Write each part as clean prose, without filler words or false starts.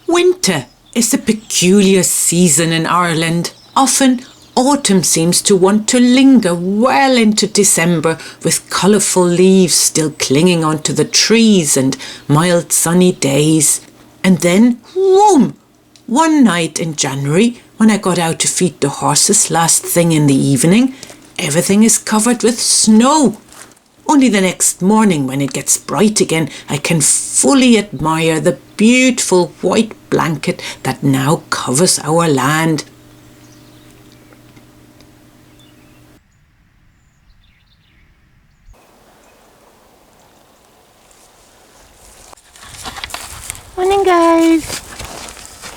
Winter is a peculiar season in Ireland. Often autumn seems to want to linger well into December with colourful leaves still clinging onto the trees and mild sunny days. And then, whoom! One night in January, when I got out to feed the horses last thing in the evening, everything is covered with snow. Only the next morning, when it gets bright again, I can fully admire the beautiful white blanket that now covers our land. Morning, guys.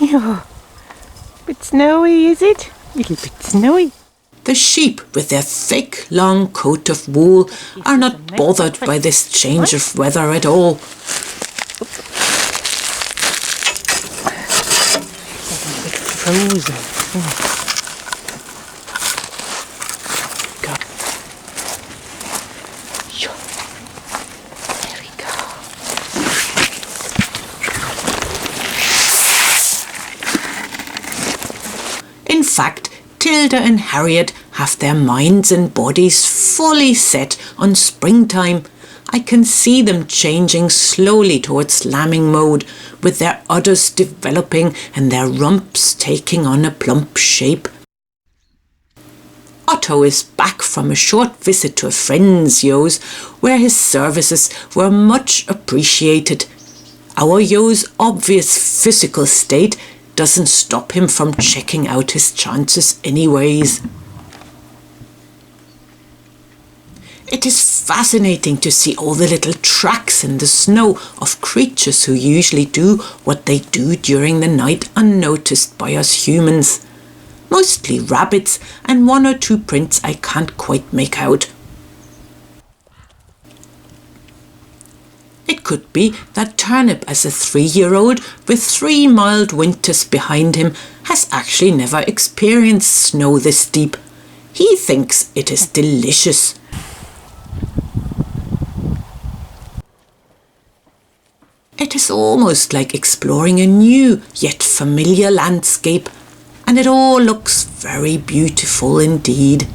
Oh, bit snowy, is it? Little bit snowy. The sheep, with their thick, long coat of wool, are not bothered by this change of weather at all. Frozen. There we go. In fact, Tilda and Harriet have their minds and bodies fully set on springtime. I can see them changing slowly towards lambing mode, with their udders developing and their rumps taking on a plump shape. Otto is back from a short visit to a friend's Yo's, where his services were much appreciated. Our Yo's obvious physical state doesn't stop him from checking out his chances anyways. It is fascinating to see all the little tracks in the snow of creatures who usually do what they do during the night unnoticed by us humans. Mostly rabbits and one or two prints I can't quite make out. It could be that Turnip, as a 3-year-old with 3 mild winters behind him, has actually never experienced snow this deep. He thinks it is delicious. It is almost like exploring a new yet familiar landscape, and it all looks very beautiful indeed.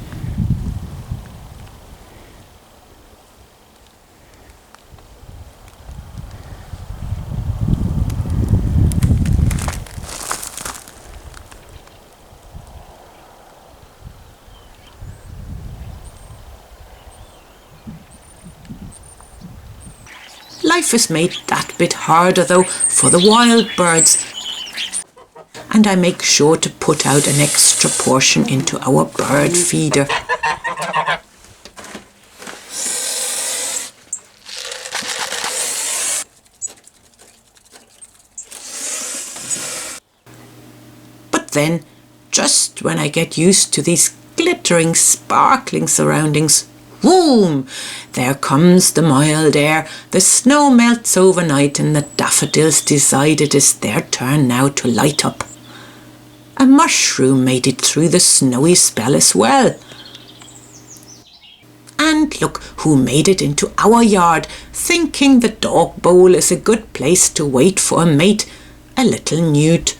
Life is made that bit harder though for the wild birds, and I make sure to put out an extra portion into our bird feeder. But then, just when I get used to these glittering, sparkling surroundings, boom! There comes the mild air, the snow melts overnight and the daffodils decide it is their turn now to light up. A mushroom made it through the snowy spell as well. And look who made it into our yard, thinking the dog bowl is a good place to wait for a mate, a little newt.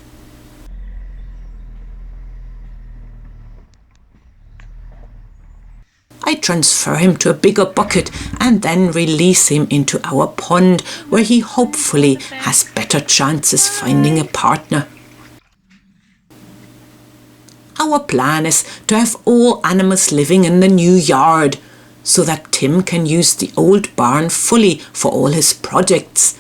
I transfer him to a bigger bucket and then release him into our pond, where he hopefully has better chances finding a partner. Our plan is to have all animals living in the new yard, so that Tim can use the old barn fully for all his projects.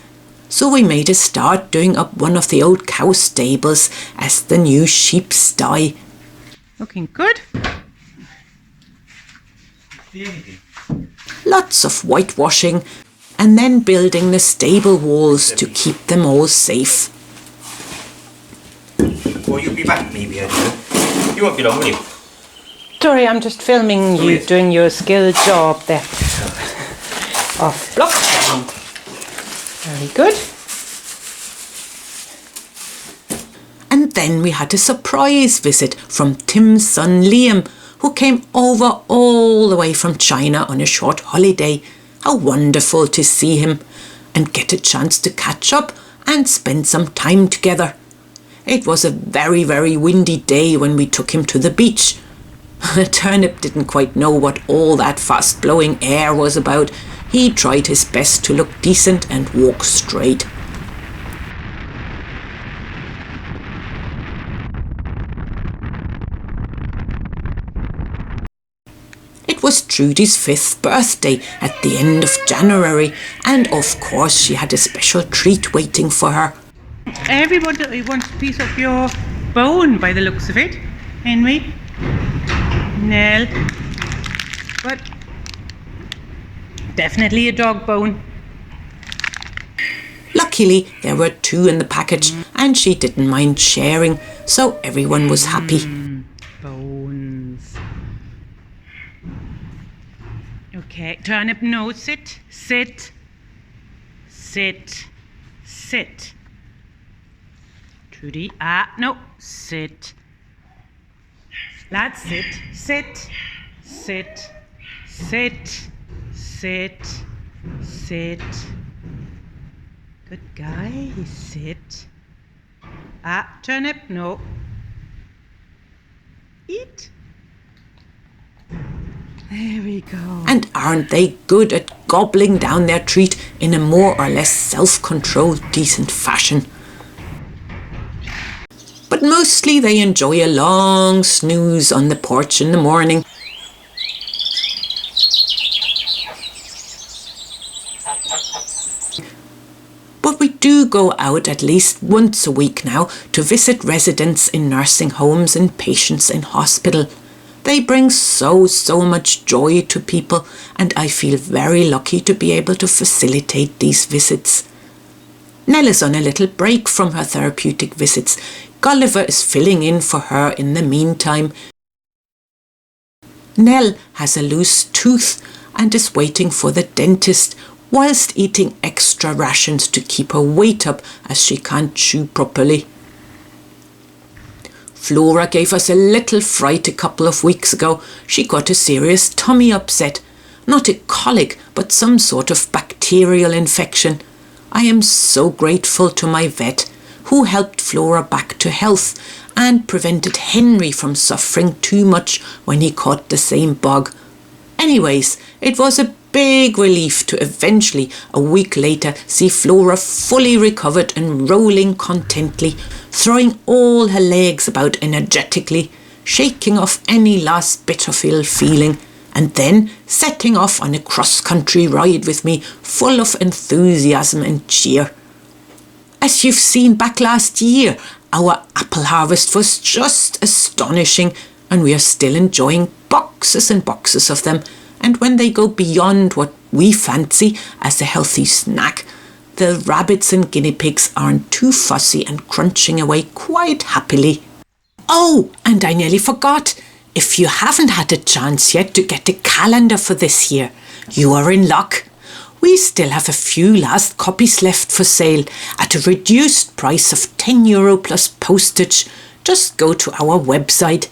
So we made a start doing up one of the old cow stables as the new sheep sty. Looking good. Lots of whitewashing and then building the stable walls to keep them all safe. Well, you'll be back maybe, I don't know. You won't be long, will you? Sorry, I'm just filming you doing your skilled job there. Off block. Very good. And then we had a surprise visit from Tim's son Liam, who came over all the way from China on a short holiday. How wonderful to see him and get a chance to catch up and spend some time together. It was a very, very windy day when we took him to the beach. Turnip didn't quite know what all that fast-blowing air was about. He tried his best to look decent and walk straight. It was Trudy's 5th birthday at the end of January, and of course she had a special treat waiting for her. Everybody wants a piece of your bone by the looks of it, Henry. Nell. But definitely a dog bone. Luckily, there were 2 in the package, and she didn't mind sharing, so everyone was happy. Bones. Okay, Turnip, no, sit, sit, sit, sit. Trudy, no, sit. Lads, sit, sit, sit, sit, sit, sit. Good guy, sit. Turnip, no. Eat. There we go. And aren't they good at gobbling down their treat in a more or less self-controlled, decent fashion? But mostly they enjoy a long snooze on the porch in the morning. But we do go out at least once a week now to visit residents in nursing homes and patients in hospital. They bring so much joy to people, and I feel very lucky to be able to facilitate these visits. Nell is on a little break from her therapeutic visits. Gulliver is filling in for her in the meantime. Nell has a loose tooth and is waiting for the dentist whilst eating extra rations to keep her weight up as she can't chew properly. Flora gave us a little fright a couple of weeks ago. She got a serious tummy upset. Not a colic, but some sort of bacterial infection. I am so grateful to my vet, who helped Flora back to health and prevented Henry from suffering too much when he caught the same bug. Anyways, it was a big relief to eventually, a week later, see Flora fully recovered and rolling contently, throwing all her legs about energetically, shaking off any last bit of ill feeling, and then setting off on a cross-country ride with me, full of enthusiasm and cheer. As you've seen back last year, our apple harvest was just astonishing, and we are still enjoying boxes and boxes of them. And when they go beyond what we fancy as a healthy snack, the rabbits and guinea pigs aren't too fussy and crunching away quite happily. Oh, and I nearly forgot. If you haven't had a chance yet to get a calendar for this year, you are in luck. We still have a few last copies left for sale at a reduced price of €10 plus postage. Just go to our website